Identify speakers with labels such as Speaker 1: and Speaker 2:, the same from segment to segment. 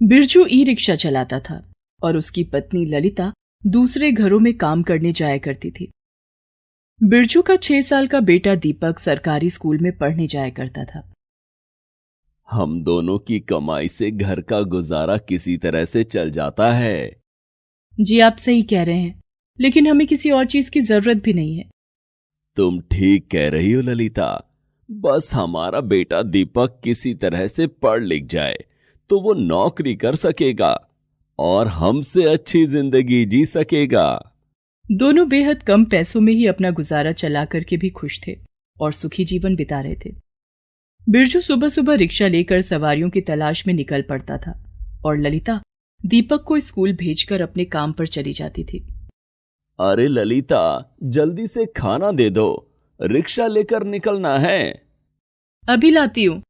Speaker 1: Birju e rickshaw चलाता था और उसकी पत्नी ललिता दूसरे घरों में काम करने जाया करती थी। बिरजू का 6 साल का बेटा दीपक सरकारी स्कूल में पढ़ने जाया करता था।
Speaker 2: हम दोनों की कमाई से घर का गुजारा किसी तरह से चल जाता है।
Speaker 1: जी आप सही कह रहे हैं, लेकिन हमें किसी और चीज की जरूरत भी नहीं है।
Speaker 2: तुम ठीक कह रही हो ललिता, बस हमारा बेटा दीपक किसी तरह से पढ़ लिख जाए तो वो नौकरी कर सकेगा और हमसे अच्छी जिंदगी जी सकेगा।
Speaker 1: दोनों बेहद कम पैसों में ही अपना गुजारा चला करके भी खुश थे और सुखी जीवन बिता रहे थे। बिरजू सुबह सुबह रिक्शा लेकर सवारियों की तलाश में निकल पड़ता था और ललिता दीपक को स्कूल भेजकर अपने काम पर चली जाती थी।
Speaker 2: अरे ललिता, जल्दी से खाना दे दो, रिक्शा लेकर निकलना है।
Speaker 1: अभी लाती हूँ।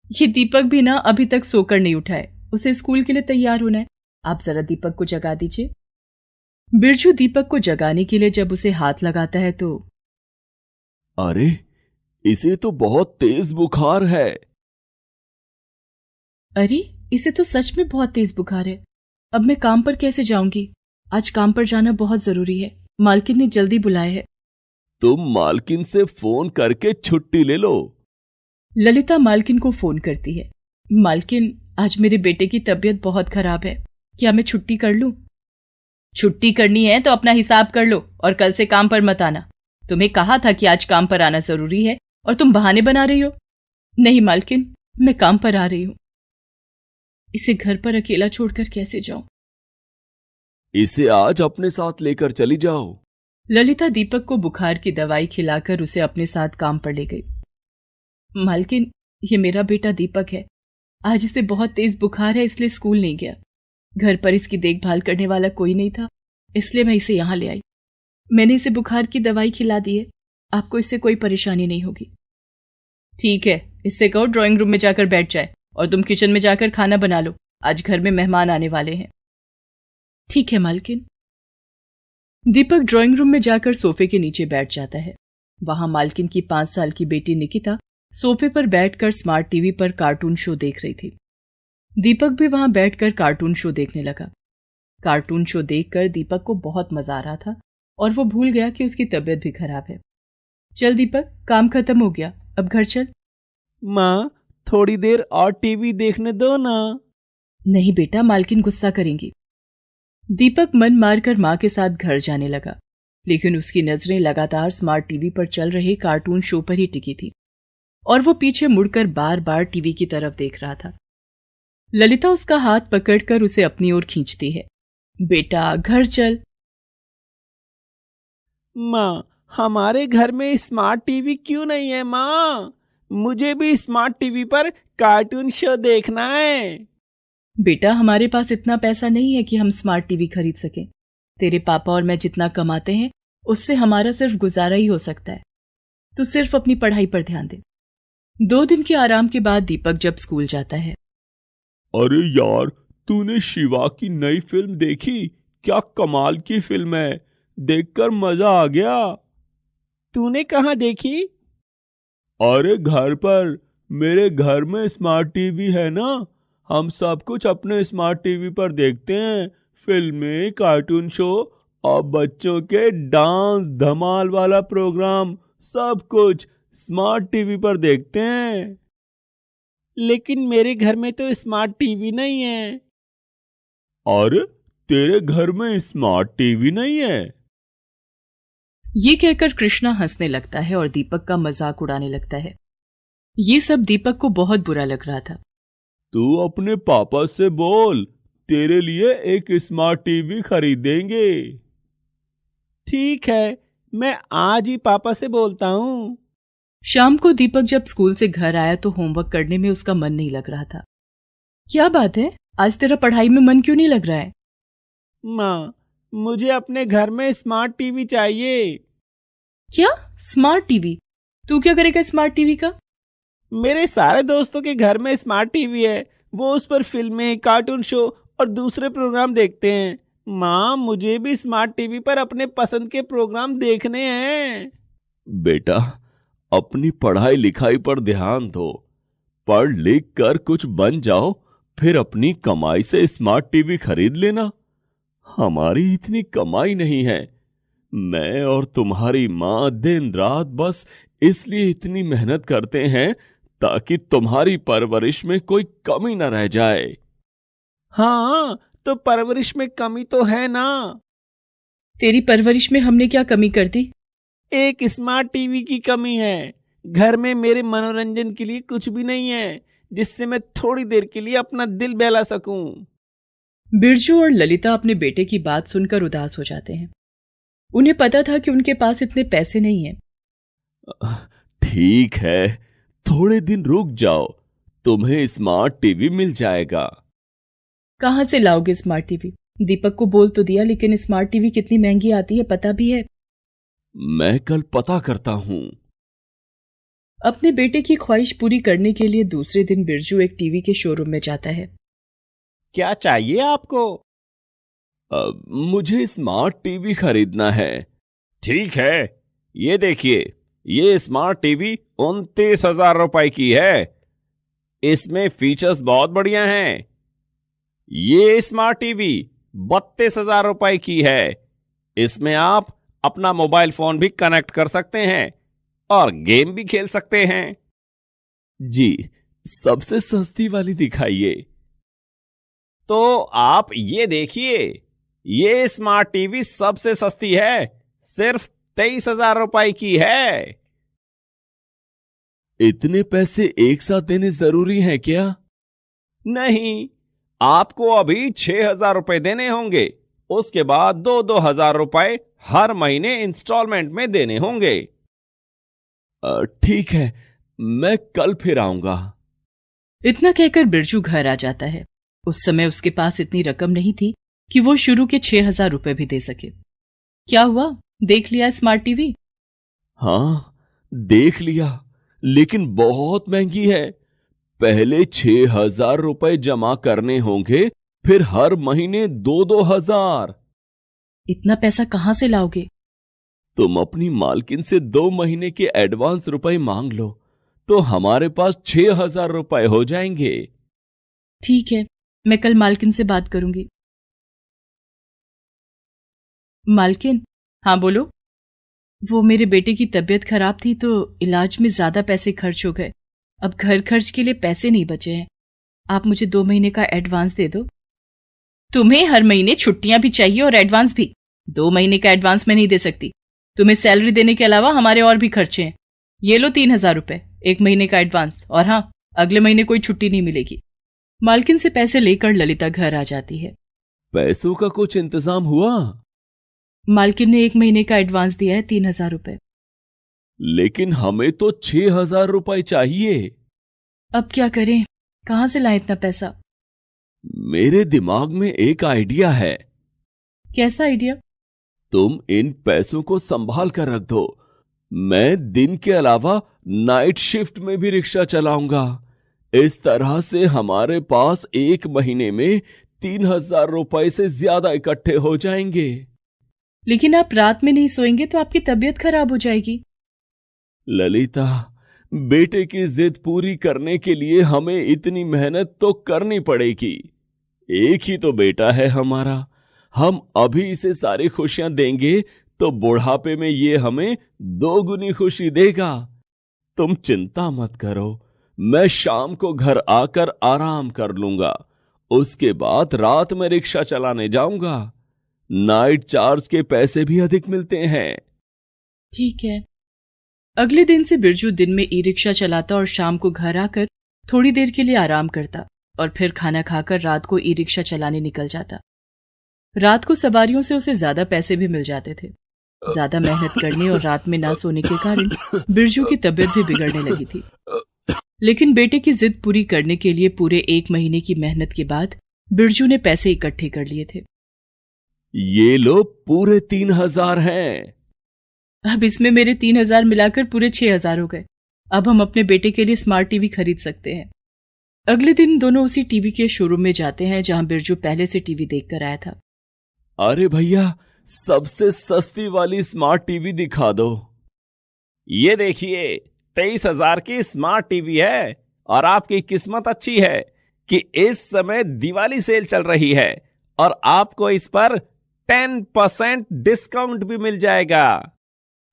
Speaker 1: ये दीपक भी ना अभी तक सोकर नहीं उठा है, उसे स्कूल के लिए तैयार होना है। आप जरा दीपक को जगा दीजिए। बिरजू दीपक को जगाने के लिए जब उसे हाथ लगाता है तो
Speaker 2: अरे, इसे तो बहुत तेज बुखार है।
Speaker 1: अरे, इसे तो सच में बहुत तेज बुखार है। अब मैं काम पर कैसे जाऊंगी? आज काम पर जाना बहुत जरूरी है, मालकिन ने जल्दी बुलाया है।
Speaker 2: तुम मालकिन से फोन करके छुट्टी ले लो।
Speaker 1: ललिता मालकिन को फोन करती है। मालकिन, आज मेरे बेटे की तबीयत बहुत खराब है, क्या मैं छुट्टी कर लूं? छुट्टी करनी है तो अपना हिसाब कर लो और कल से काम पर मत आना। तुम्हें कहा था कि आज काम पर आना जरूरी है और तुम बहाने बना रही हो। नहीं मालकिन, मैं काम पर आ रही हूं। इसे घर पर अकेला छोड़कर कैसे जाऊं?
Speaker 2: इसे आज अपने साथ लेकर चली जाओ।
Speaker 1: ललिता दीपक को बुखार की दवाई खिलाकर उसे अपने साथ काम पर ले गई। मालकिन, ये मेरा बेटा दीपक है। आज इसे बहुत तेज बुखार है, इसलिए स्कूल नहीं गया। घर पर इसकी देखभाल करने वाला कोई नहीं था, इसलिए मैं इसे यहां ले आई। मैंने इसे बुखार की दवाई खिला दी है, आपको इससे कोई परेशानी नहीं होगी। ठीक है, इससे कहो ड्राइंग रूम में जाकर बैठ जाए और तुम किचन में जाकर खाना बना लो, आज घर में मेहमान आने वाले हैं। ठीक है मालकिन। दीपक ड्राइंग रूम में जाकर सोफे के नीचे बैठ जाता है। वहां मालकिन की 5 साल की बेटी निकिता सोफे पर बैठकर स्मार्ट टीवी पर कार्टून शो देख रही थी। दीपक भी वहां बैठकर कार्टून शो देखने लगा। कार्टून शो देखकर दीपक को बहुत मजा आ रहा था और वो भूल गया कि उसकी तबीयत भी खराब है। चल दीपक, काम खत्म हो गया, अब घर चल।
Speaker 3: माँ, थोड़ी देर और टीवी देखने दो ना।
Speaker 1: नहीं बेटा, मालकिन गुस्सा करेंगी। दीपक मन मारकर मां के साथ घर जाने लगा, लेकिन उसकी नजरें लगातार स्मार्ट टीवी पर चल रहे कार्टून शो पर ही टिकी थी और वो पीछे मुड़कर बार बार टीवी की तरफ देख रहा था। ललिता उसका हाथ पकड़कर उसे अपनी ओर खींचती है। बेटा, घर चल।
Speaker 3: माँ, हमारे घर में स्मार्ट टीवी क्यों नहीं है माँ? मुझे भी स्मार्ट टीवी पर कार्टून शो देखना है।
Speaker 1: बेटा, हमारे पास इतना पैसा नहीं है कि हम स्मार्ट टीवी खरीद सकें। तेरे पापा और मैं जितना कमाते हैं उससे हमारा सिर्फ गुजारा ही हो सकता है। तू सिर्फ अपनी पढ़ाई पर ध्यान दे। 2 दिन के आराम के बाद दीपक जब स्कूल जाता है।
Speaker 2: अरे यार, तूने शिवा की नई फिल्म देखी? क्या कमाल की फिल्म है, देखकर मजा आ गया।
Speaker 3: तूने कहाँ देखी?
Speaker 2: अरे घर पर, मेरे घर में स्मार्ट टीवी है ना, हम सब कुछ अपने स्मार्ट टीवी पर देखते हैं। फिल्में, कार्टून शो और बच्चों के डांस धमाल वाला प्रोग्राम, सब कुछ स्मार्ट टीवी पर देखते हैं।
Speaker 3: लेकिन मेरे घर में तो स्मार्ट टीवी नहीं है।
Speaker 2: अरे, तेरे घर में स्मार्ट टीवी नहीं है?
Speaker 1: ये कहकर कृष्णा हंसने लगता है और दीपक का मजाक उड़ाने लगता है। ये सब दीपक को बहुत बुरा लग रहा था।
Speaker 2: तू अपने पापा से बोल, तेरे लिए एक स्मार्ट टीवी खरीदेंगे।
Speaker 3: ठीक है, मैं आज ही पापा से बोलता हूँ।
Speaker 1: शाम को दीपक जब स्कूल से घर आया तो होमवर्क करने में उसका मन नहीं लग रहा था। क्या बात है, आज तेरा पढ़ाई में मन क्यों नहीं लग रहा है?
Speaker 3: माँ, मुझे अपने घर में स्मार्ट टीवी चाहिए।
Speaker 1: क्या स्मार्ट टीवी? तू क्या करेगा स्मार्ट टीवी का?
Speaker 3: मेरे सारे दोस्तों के घर में स्मार्ट टीवी है, वो उस पर फिल्में, कार्टून शो और दूसरे प्रोग्राम देखते हैं। माँ, मुझे भी स्मार्ट टीवी पर अपने पसंद के प्रोग्राम देखने हैं।
Speaker 2: बेटा, अपनी पढ़ाई लिखाई पर ध्यान दो, पढ़ लिख कर कुछ बन जाओ फिर अपनी कमाई से स्मार्ट टीवी खरीद लेना। हमारी इतनी कमाई नहीं है। मैं और तुम्हारी माँ दिन रात बस इसलिए इतनी मेहनत करते हैं ताकि तुम्हारी परवरिश में कोई कमी न रह जाए।
Speaker 3: हाँ, तो परवरिश में कमी तो है ना।
Speaker 1: तेरी परवरिश में हमने क्या कमी कर दी?
Speaker 3: एक स्मार्ट टीवी की कमी है। घर में मेरे मनोरंजन के लिए कुछ भी नहीं है जिससे मैं थोड़ी देर के लिए अपना दिल बहला सकूं।
Speaker 1: बिरजू और ललिता अपने बेटे की बात सुनकर उदास हो जाते हैं। उन्हें पता था कि उनके पास इतने पैसे नहीं हैं।
Speaker 2: ठीक है, थोड़े दिन रुक जाओ, तुम्हें स्मार्ट टीवी मिल जाएगा।
Speaker 1: कहां से लाओगे स्मार्ट टीवी? दीपक को बोल तो दिया, लेकिन स्मार्ट टीवी कितनी महंगी आती है पता भी है।
Speaker 2: मैं कल पता करता हूं।
Speaker 1: अपने बेटे की ख्वाहिश पूरी करने के लिए दूसरे दिन बिरजू एक टीवी के शोरूम में जाता है।
Speaker 3: क्या चाहिए आपको?
Speaker 2: मुझे स्मार्ट टीवी खरीदना है।
Speaker 3: ठीक है, ये देखिए, ये स्मार्ट टीवी 29,000 रुपए की है। इसमें फीचर्स बहुत बढ़िया हैं। ये स्मार्ट टीवी 32,000 रुपए की है। इसमें आप अपना मोबाइल फोन भी कनेक्ट कर सकते हैं और गेम भी खेल सकते हैं।
Speaker 2: जी, सबसे सस्ती वाली दिखाइए।
Speaker 3: तो आप ये देखिए, ये स्मार्ट टीवी सबसे सस्ती है, सिर्फ 23,000 रुपए की है।
Speaker 2: इतने पैसे एक साथ देने जरूरी हैं क्या?
Speaker 3: नहीं, आपको अभी 6,000 रुपए देने होंगे। उसके बाद 2,000 रुपए हर महीने इंस्टॉलमेंट में देने होंगे।
Speaker 2: ठीक है, मैं कल फिर आऊंगा।
Speaker 1: इतना कहकर बिरजू घर आ जाता है। उस समय उसके पास इतनी रकम नहीं थी कि वो शुरू के 6,000 रुपए भी दे सके। क्या हुआ, देख लिया स्मार्ट टीवी?
Speaker 2: हाँ, देख लिया, लेकिन बहुत महंगी है। पहले 6,000 रुपए जमा करने होंगे, फिर हर महीने 2,000।
Speaker 1: इतना पैसा कहां से लाओगे?
Speaker 2: तुम अपनी मालकिन से 2 महीने के एडवांस रुपए मांग लो, तो हमारे पास 6,000 रुपए हो जाएंगे।
Speaker 1: ठीक है, मैं कल मालकिन से बात करूंगी। मालकिन? हाँ बोलो। वो मेरे बेटे की तबीयत खराब थी तो इलाज में ज्यादा पैसे खर्च हो गए। अब घर खर्च के लिए पैसे नहीं बचे हैं। आप मुझे 2 महीने का एडवांस दे दो। तुम्हें हर महीने छुट्टियां भी चाहिए और एडवांस भी। 2 महीने का एडवांस मैं नहीं दे सकती। तुम्हें सैलरी देने के अलावा हमारे और भी खर्चे हैं। ये लो 3,000 रुपए, 1 महीने का एडवांस, और हाँ, अगले महीने कोई छुट्टी नहीं मिलेगी। मालकिन से पैसे लेकर ललिता घर आ जाती है।
Speaker 2: पैसों का कुछ इंतजाम हुआ?
Speaker 1: मालकिन ने 1 महीने का एडवांस दिया है, 3,000 रुपए।
Speaker 2: लेकिन हमें तो 6,000 रुपए चाहिए।
Speaker 1: अब क्या करें, कहां से लाएं इतना पैसा?
Speaker 2: मेरे दिमाग में एक आइडिया है।
Speaker 1: कैसा आइडिया?
Speaker 2: तुम इन पैसों को संभाल कर रख दो। मैं दिन के अलावा नाइट शिफ्ट में भी रिक्शा चलाऊंगा। इस तरह से हमारे पास 1 महीने में 3,000 रुपए से ज्यादा इकट्ठे हो जाएंगे।
Speaker 1: लेकिन आप रात में नहीं सोएंगे तो आपकी तबीयत खराब हो जाएगी।
Speaker 2: ललिता, बेटे की जिद पूरी करने के लिए हमें इतनी मेहनत तो करनी पड़ेगी। एक ही तो बेटा है हमारा। हम अभी इसे सारी खुशियां देंगे तो बुढ़ापे में ये हमें 2 गुनी खुशी देगा। तुम चिंता मत करो, मैं शाम को घर आकर आराम कर लूंगा। उसके बाद रात में रिक्शा चलाने जाऊंगा। नाइट चार्ज के पैसे भी अधिक मिलते हैं।
Speaker 1: ठीक है। अगले दिन से बिरजू दिन में ई रिक्शा चलाता और शाम को घर आकर थोड़ी देर के लिए आराम करता और फिर खाना खाकर रात को ई रिक्शा चलाने निकल जाता। रात को सवारियों से उसे ज्यादा पैसे भी मिल जाते थे। ज्यादा मेहनत करने और रात में ना सोने के कारण बिरजू की तबीयत भी बिगड़ने लगी थी। लेकिन बेटे की जिद पूरी करने के लिए पूरे 1 महीने की मेहनत के बाद बिरजू ने पैसे इकट्ठे कर लिए थे।
Speaker 2: ये लो पूरे 3,000 हैं।
Speaker 1: अब इसमें मेरे 3,000 मिलाकर पूरे 6,000 हो गए। अब हम अपने बेटे के लिए स्मार्ट टीवी खरीद सकते हैं। अगले दिन दोनों उसी टीवी के शोरूम में जाते हैं जहां बिरजू पहले से टीवी देखकर आया था।
Speaker 2: अरे भैया, सबसे सस्ती वाली स्मार्ट टीवी दिखा दो।
Speaker 3: ये देखिए, 23,000 की स्मार्ट टीवी है और आपकी किस्मत अच्छी है कि इस समय दिवाली सेल चल रही है और आपको इस पर 10% डिस्काउंट भी मिल जाएगा।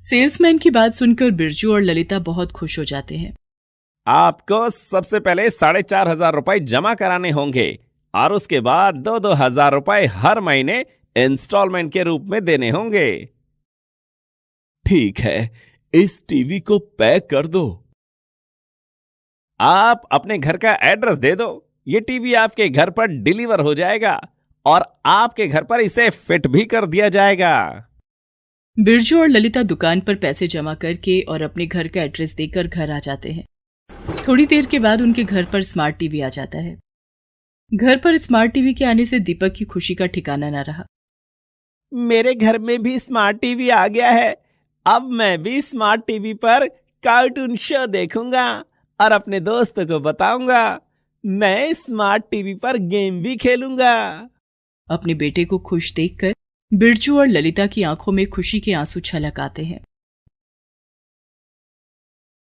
Speaker 1: सेल्समैन की बात सुनकर बिरजू और ललिता बहुत खुश हो जाते हैं।
Speaker 3: आपको सबसे पहले 4,500 रुपए जमा कराने होंगे और उसके बाद 2-2 हजार रुपए हर महीने इंस्टॉलमेंट के रूप में देने होंगे।
Speaker 2: ठीक है, इस टीवी को पैक कर दो।
Speaker 3: आप अपने घर का एड्रेस दे दो, ये टीवी आपके घर पर डिलीवर हो जाएगा और आपके घर पर इसे फिट भी कर दिया जाएगा।
Speaker 1: बिरजू और ललिता दुकान पर पैसे जमा करके और अपने घर का एड्रेस देकर घर आ जाते हैं। थोड़ी देर के बाद उनके घर पर स्मार्ट टीवी आ जाता है। घर पर स्मार्ट टीवी के आने से दीपक की खुशी का ठिकाना न रहा।
Speaker 3: मेरे घर में भी स्मार्ट टीवी आ गया है, अब मैं भी स्मार्ट टीवी पर कार्टून शो देखूंगा और अपने दोस्तों को बताऊंगा। मैं स्मार्ट टीवी पर गेम भी खेलूंगा।
Speaker 1: अपने बेटे को खुश देखकर बिरजू और ललिता की आंखों में खुशी के आंसू छलक आते हैं।